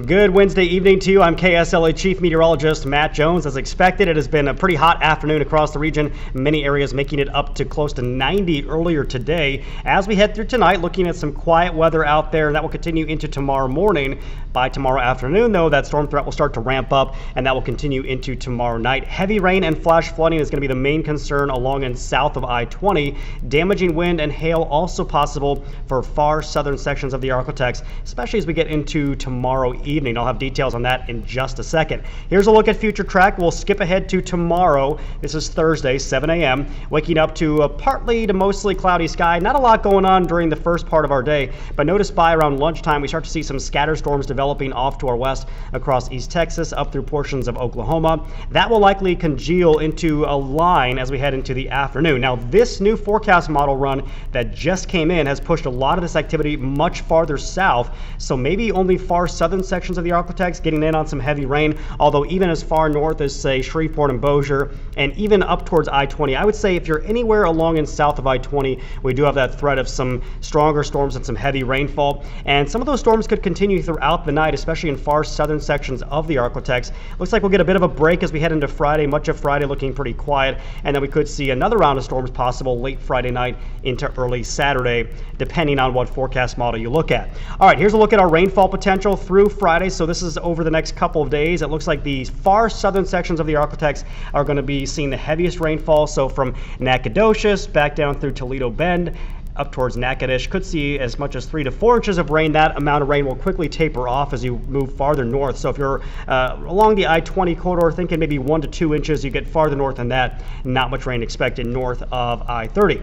Good Wednesday evening to you. I'm KSLA Chief Meteorologist Matt Jones. As expected, it has been a pretty hot afternoon across the region. Many areas making it up to close to 90 earlier today. As we head through tonight, looking at some quiet weather out there, and that will continue into tomorrow morning. By tomorrow afternoon, though, that storm threat will start to ramp up, and that will continue into tomorrow night. Heavy rain and flash flooding is going to be the main concern along and south of I-20. Damaging wind and hail also possible for far southern sections of the Arklatex, especially as we get into tomorrow evening. I'll have details on that in just a second. Here's a look at future track. We'll skip ahead to tomorrow. This is Thursday, 7 a.m. Waking up to a partly to mostly cloudy sky. Not a lot going on during the first part of our day, but notice by around lunchtime we start to see some scatter storms developing off to our west across East Texas up through portions of Oklahoma. That will likely congeal into a line as we head into the afternoon. Now, this new forecast model run that just came in has pushed a lot of this activity much farther south, so maybe only far southern sections of the Arklatex getting in on some heavy rain, although even as far north as, say, Shreveport and Bossier, and even up towards I-20. I would say if you're anywhere along and south of I-20, we do have that threat of some stronger storms and some heavy rainfall, and some of those storms could continue throughout the night, especially in far southern sections of the Arklatex. Looks like we'll get a bit of a break as we head into Friday, much of Friday looking pretty quiet, and then we could see another round of storms possible late Friday night into early Saturday, depending on what forecast model you look at. All right, here's a look at our rainfall potential through Friday. So this is over the next couple of days. It looks like the far southern sections of the Arklatex are going to be seeing the heaviest rainfall. So from Nacogdoches back down through Toledo Bend, up towards Natchitoches, could see as much as 3 to 4 inches of rain. That amount of rain will quickly taper off as you move farther north. So if you're along the I-20 corridor, thinking maybe 1 to 2 inches, you get farther north than that. Not much rain expected north of I-30.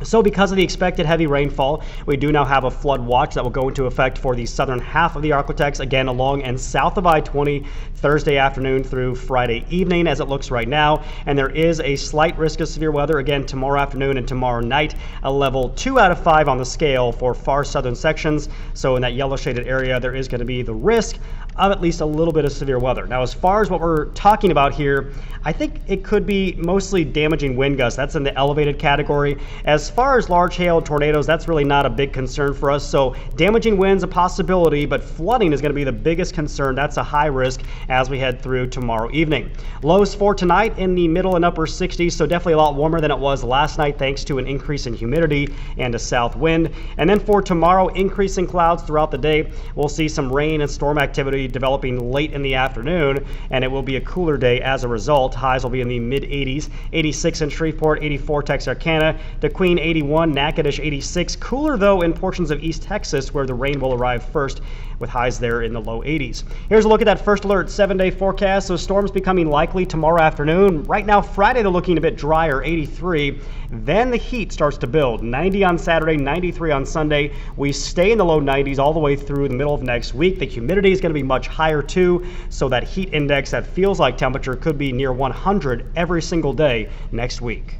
So because of the expected heavy rainfall, we do now have a flood watch that will go into effect for the southern half of the Arklatex, again along and south of I-20, Thursday afternoon through Friday evening as it looks right now. And there is a slight risk of severe weather again tomorrow afternoon and tomorrow night, a level 2 out of 5 on the scale for far southern sections. So in that yellow shaded area, there is going to be the risk of at least a little bit of severe weather. Now, as far as what we're talking about here, I think it could be mostly damaging wind gusts. That's in the elevated category. As far as large hail and tornadoes, that's really not a big concern for us. So damaging winds a possibility, but flooding is going to be the biggest concern. That's a high risk as we head through tomorrow evening. Lows for tonight in the middle and upper 60s, so definitely a lot warmer than it was last night thanks to an increase in humidity and a south wind. And then for tomorrow, increasing clouds throughout the day. We'll see some rain and storm activity developing late in the afternoon, and it will be a cooler day as a result. Highs will be in the mid 80s, 86 in Shreveport, 84 Texarkana, DeQueen 81, Natchitoches 86. Cooler though in portions of East Texas where the rain will arrive first, with highs there in the low 80s. Here's a look at that first alert 7-day forecast. So storms becoming likely tomorrow afternoon. Right now Friday they're looking a bit drier, 83. Then the heat starts to build, 90 on Saturday, 93 on Sunday. We stay in the low 90s all the way through the middle of next week. The humidity is going to be much higher too, so that heat index that feels like temperature could be near 100 every single day next week.